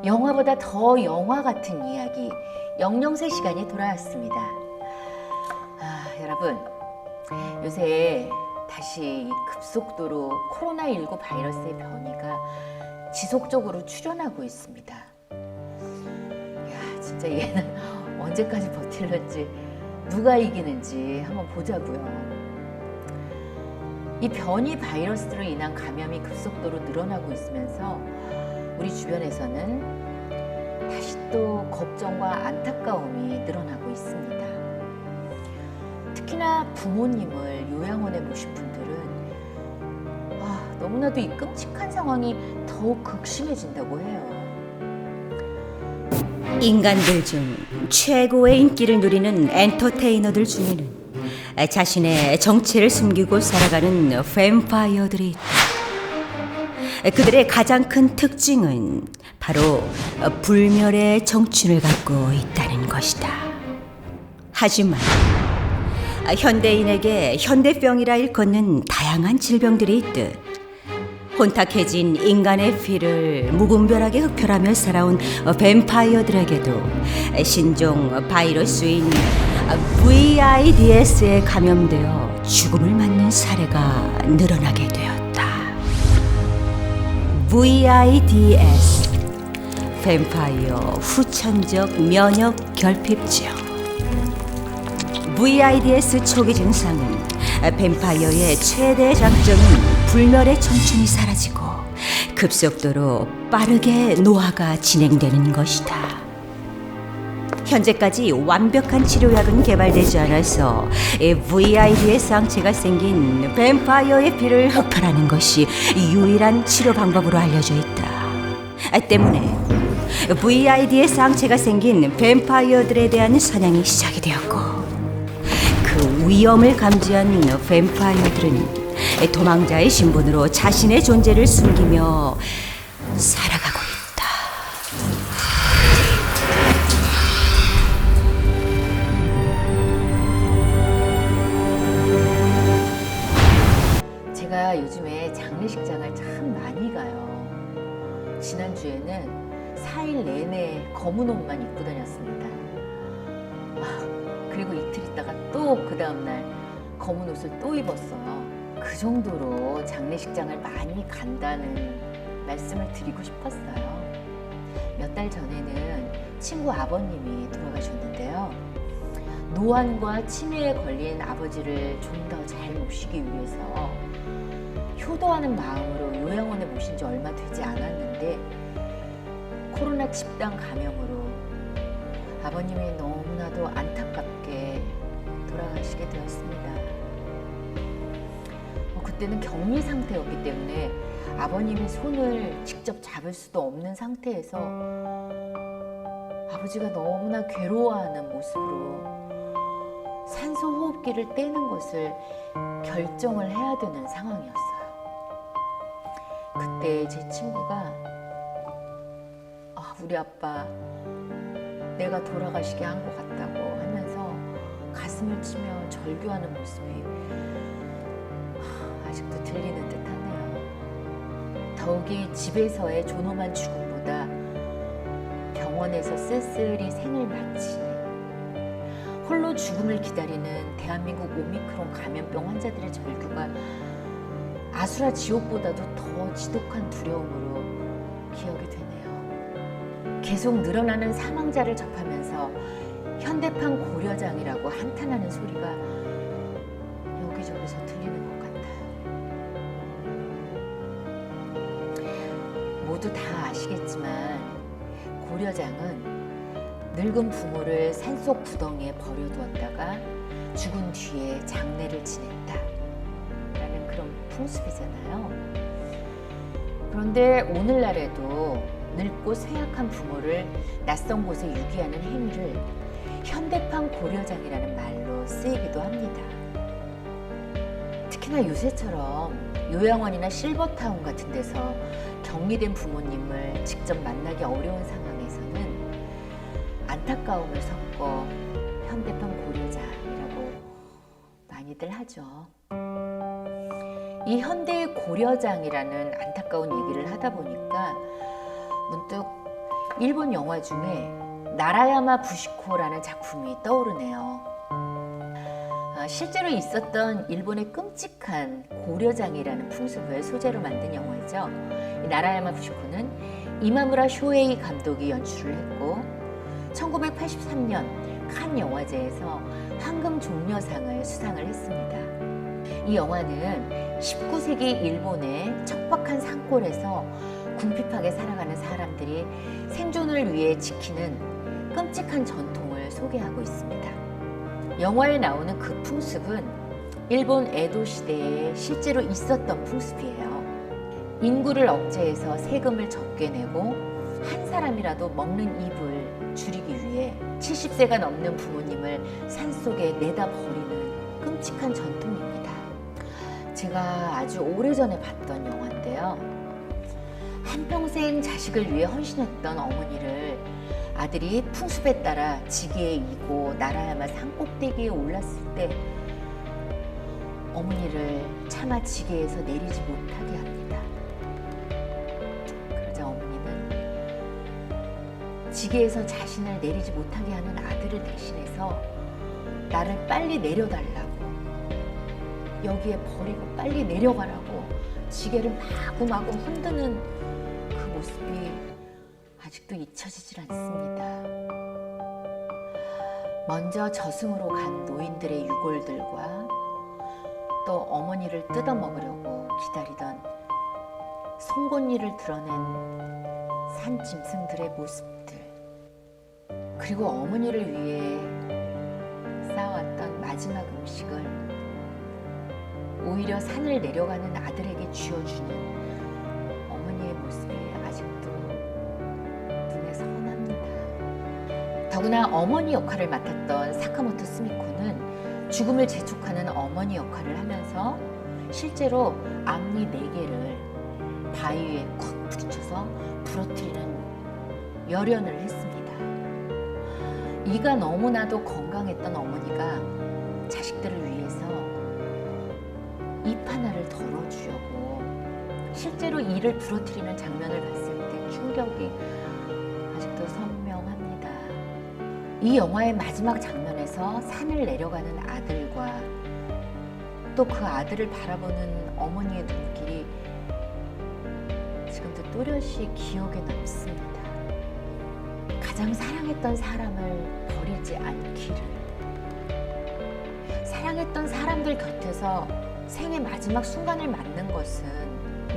영화보다 더 영화 같은 이야기, 영영세 시간이 돌아왔습니다. 여러분, 요새 다시 급속도로 코로나19 바이러스의 변이가 지속적으로 출현하고 있습니다. 진짜 얘는 언제까지 버틸런지, 누가 이기는지 한번 보자고요. 이 변이 바이러스로 인한 감염이 급속도로 늘어나고 있으면서 우리 주변에서는 다시 또 걱정과 안타까움이 늘어나고 있습니다. 특히나 부모님을 요양원에 모신 분들은 너무나도 이 끔찍한 상황이 더욱 극심해진다고 해요. 인간들 중 최고의 인기를 누리는 엔터테이너들 중에는 자신의 정체를 숨기고 살아가는 뱀파이어들이 있다. 그들의 가장 큰 특징은 바로 불멸의 정춘을 갖고 있다는 것이다. 하지만 현대인에게 현대병이라 일컫는 다양한 질병들이 있듯 혼탁해진 인간의 피를 무분별하게 흡혈하며 살아온 뱀파이어들에게도 신종 바이러스인 VIDS에 감염되어 죽음을 맞는 사례가 늘어나게 되었다. VIDS, 뱀파이어 후천적 면역 결핍증. VIDS 초기 증상은 뱀파이어의 최대 장점인 불멸의 청춘이 사라지고 급속도로 빠르게 노화가 진행되는 것이다. 현재까지 완벽한 치료약은 개발되지 않아서 VIDS 항체가 생긴 뱀파이어의 피를 흡혈하는 것이 유일한 치료 방법으로 알려져 있다. 때문에 VIDS 항체가 생긴 뱀파이어들에 대한 사냥이 시작이 되었고, 그 위험을 감지한 뱀파이어들은 도망자의 신분으로 자신의 존재를 숨기며 살아가고 있다. 제가 요즘에 장례식장을 참 많이 가요. 지난주에는 4일 내내 검은 옷만 입고 다녔습니다. 그리고 이틀 있다가 또 그 다음날 검은 옷을 또 입었어요. 그 정도로 장례식장을 많이 간다는 말씀을 드리고 싶었어요. 몇 달 전에는 친구 아버님이 돌아가셨는데요. 노안과 치매에 걸린 아버지를 좀 더 잘 모시기 위해서 효도하는 마음으로 요양원에 모신 지 얼마 되지 않았는데 코로나 집단 감염으로 아버님이 너무나도 안타깝게 돌아가시게 되었습니다. 그때는 격리 상태였기 때문에 아버님의 손을 직접 잡을 수도 없는 상태에서 아버지가 너무나 괴로워하는 모습으로 산소 호흡기를 떼는 것을 결정을 해야 되는 상황이었어요. 그때 제 친구가 우리 아빠 내가 돌아가시게 한 것 같다고 하면서 가슴을 치며 절규하는 모습이 아직도 들리는 듯하네요. 더욱이 집에서의 존엄한 죽음보다 병원에서 쓸쓸히 생을 마치는, 홀로 죽음을 기다리는 대한민국 오미크론 감염병 환자들의 절규가 아수라 지옥보다도 더 지독한 두려움으로 기억이 되네요. 계속 늘어나는 사망자를 접하면서 현대판 고려장이라고 한탄하는 소리가 여기저기서 들리는 것 같아요. 모두 다 아시겠지만 고려장은 늙은 부모를 산속 구덩이에 버려두었다가 죽은 뒤에 장례를 지냈다 라는 그런 풍습이잖아요. 그런데 오늘날에도 늙고 쇠약한 부모를 낯선 곳에 유기하는 행위를 현대판 고려장이라는 말로 쓰이기도 합니다. 특히나 요새처럼 요양원이나 실버타운 같은 데서 격리된 부모님을 직접 만나기 어려운 상황에서는 안타까움을 섞어 현대판 고려장이라고 많이들 하죠. 이 현대의 고려장이라는 안타까운 얘기를 하다 보니까 문득 일본 영화 중에 나라야마 부시코라는 작품이 떠오르네요. 실제로 있었던 일본의 끔찍한 고려장이라는 풍습을 소재로 만든 영화죠. 이 나라야마 부시코는 이마무라 쇼에이 감독이 연출을 했고 1983년 칸 영화제에서 황금 종려상을 수상을 했습니다. 이 영화는 19세기 일본의 척박한 산골에서 궁핍하게 살아가는 사람들이 생존을 위해 지키는 끔찍한 전통을 소개하고 있습니다. 영화에 나오는 그 풍습은 일본 에도 시대에 실제로 있었던 풍습이에요. 인구를 억제해서 세금을 적게 내고 한 사람이라도 먹는 입을 줄이기 위해 70세가 넘는 부모님을 산속에 내다 버리는 끔찍한 전통입니다. 제가 아주 오래전에 봤던 영화인데요. 한평생 자식을 위해 헌신했던 어머니를 아들이 풍습에 따라 지게에 이고 나라야마 산꼭대기에 올랐을 때 어머니를 차마 지게에서 내리지 못하게 합니다. 그러자 어머니는 지게에서 자신을 내리지 못하게 하는 아들을 대신해서 나를 빨리 내려달라고, 여기에 버리고 빨리 내려가라고 지게를 마구마구 흔드는 그 모습이 아직도 잊혀지질 않습니다. 먼저 저승으로 간 노인들의 유골들과 또 어머니를 뜯어먹으려고 기다리던 송곳니를 드러낸 산짐승들의 모습들, 그리고 어머니를 위해 쌓아왔던 마지막 음식을 오히려 산을 내려가는 아들에게 쥐어주는 어머니의 모습이 아직도 눈에 선합니다. 더구나 어머니 역할을 맡았던 사카모토 스미코는 죽음을 재촉하는 어머니 역할을 하면서 실제로 앞니 4개를 바위 위에 콱 부딪혀서 부러뜨리는 열연을 했습니다. 이가 너무나도 건강했던 어머니가 자식들을 위해서 입 하나를 덜어주려고 실제로 이를 부러뜨리는 장면을 봤을 때 충격이 아직도 선명합니다. 이 영화의 마지막 장면에서 산을 내려가는 아들과 또 그 아들을 바라보는 어머니의 눈길이 지금도 또렷이 기억에 남습니다. 가장 사랑했던 사람을 버리지 않기를. 사랑했던 사람들 곁에서 생의 마지막 순간을 맞는 것은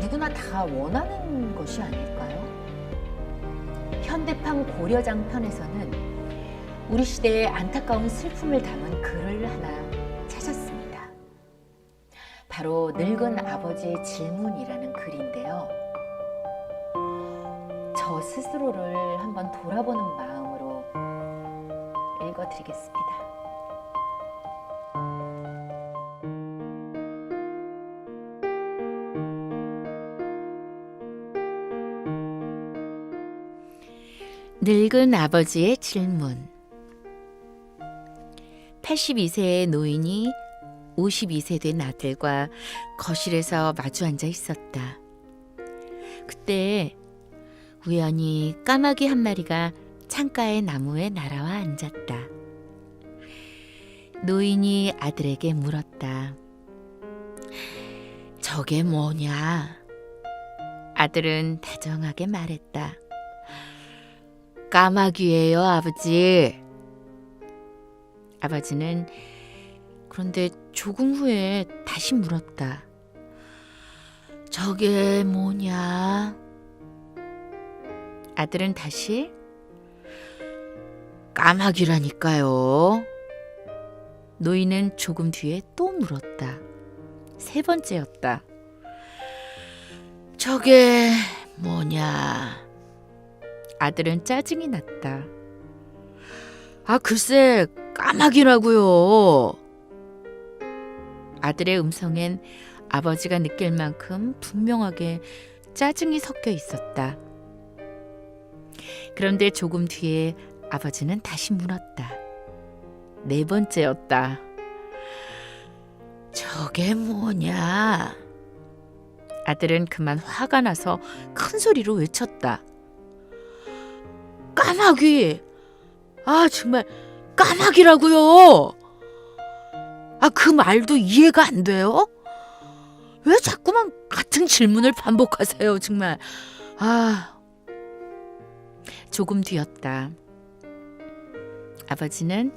누구나 다 원하는 것이 아닐까요? 현대판 고려장 편에서는 우리 시대의 안타까운 슬픔을 담은 글을 하나 찾았습니다. 바로 늙은 아버지의 질문이라는 글인데요. 저 스스로를 한번 돌아보는 마음으로 읽어드리겠습니다. 늙은 아버지의 질문. 82세의 노인이 52세 된 아들과 거실에서 마주 앉아 있었다. 그때 우연히 까마귀 한 마리가 창가의 나무에 날아와 앉았다. 노인이 아들에게 물었다. 저게 뭐냐? 아들은 다정하게 말했다. 까마귀예요, 아버지. 아버지는 그런데 조금 후에 다시 물었다. 저게 뭐냐? 아들은 다시 까마귀라니까요. 노인은 조금 뒤에 또 물었다. 3번째였다. 저게 뭐냐? 아들은 짜증이 났다. 아, 글쎄, 까마귀라고요. 아들의 음성엔 아버지가 느낄 만큼 분명하게 짜증이 섞여 있었다. 그런데 조금 뒤에 아버지는 다시 물었다. 4번째였다. 저게 뭐냐? 아들은 그만 화가 나서 큰 소리로 외쳤다. 까마귀. 아, 정말 까마귀라고요. 아, 그 말도 이해가 안 돼요? 왜 자꾸만 같은 질문을 반복하세요, 정말. 아, 조금 뒤였다. 아버지는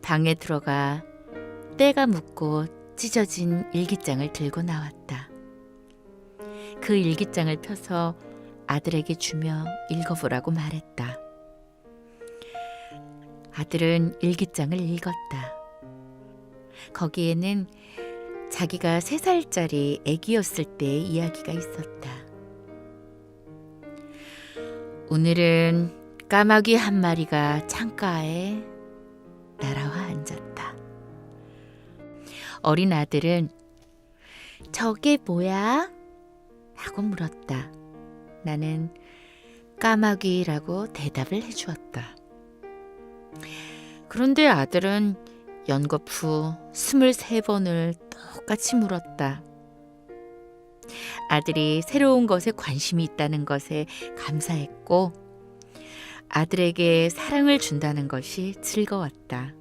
방에 들어가 때가 묻고 찢어진 일기장을 들고 나왔다. 그 일기장을 펴서 아들에게 주며 읽어보라고 말했다. 아들은 일기장을 읽었다. 거기에는 자기가 3살짜리 아기였을 때의 이야기가 있었다. 오늘은 까마귀 한 마리가 창가에 날아와 앉았다. 어린 아들은 저게 뭐야? 하고 물었다. 나는 까마귀라고 대답을 해주었다. 그런데 아들은 연거푸 23번을 똑같이 물었다. 아들이 새로운 것에 관심이 있다는 것에 감사했고 아들에게 사랑을 준다는 것이 즐거웠다.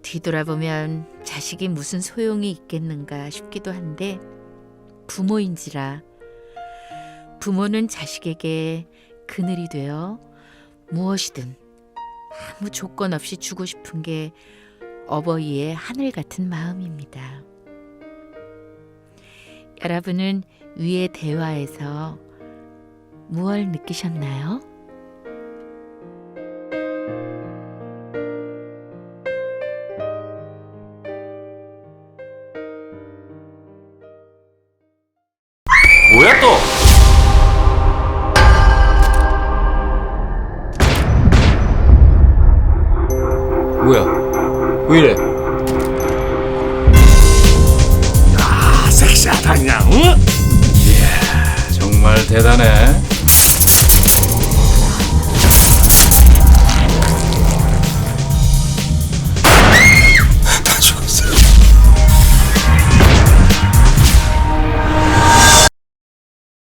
뒤돌아보면 자식이 무슨 소용이 있겠는가 싶기도 한데 부모인지라 부모는 자식에게 그늘이 되어 무엇이든 아무 조건 없이 주고 싶은 게 어버이의 하늘 같은 마음입니다. 여러분은 위의 대화에서 무엇을 느끼셨나요? 뭐야 또? 뭐야? 왜 이래? 섹시하다 그냥. 응? 이야, 정말 대단해.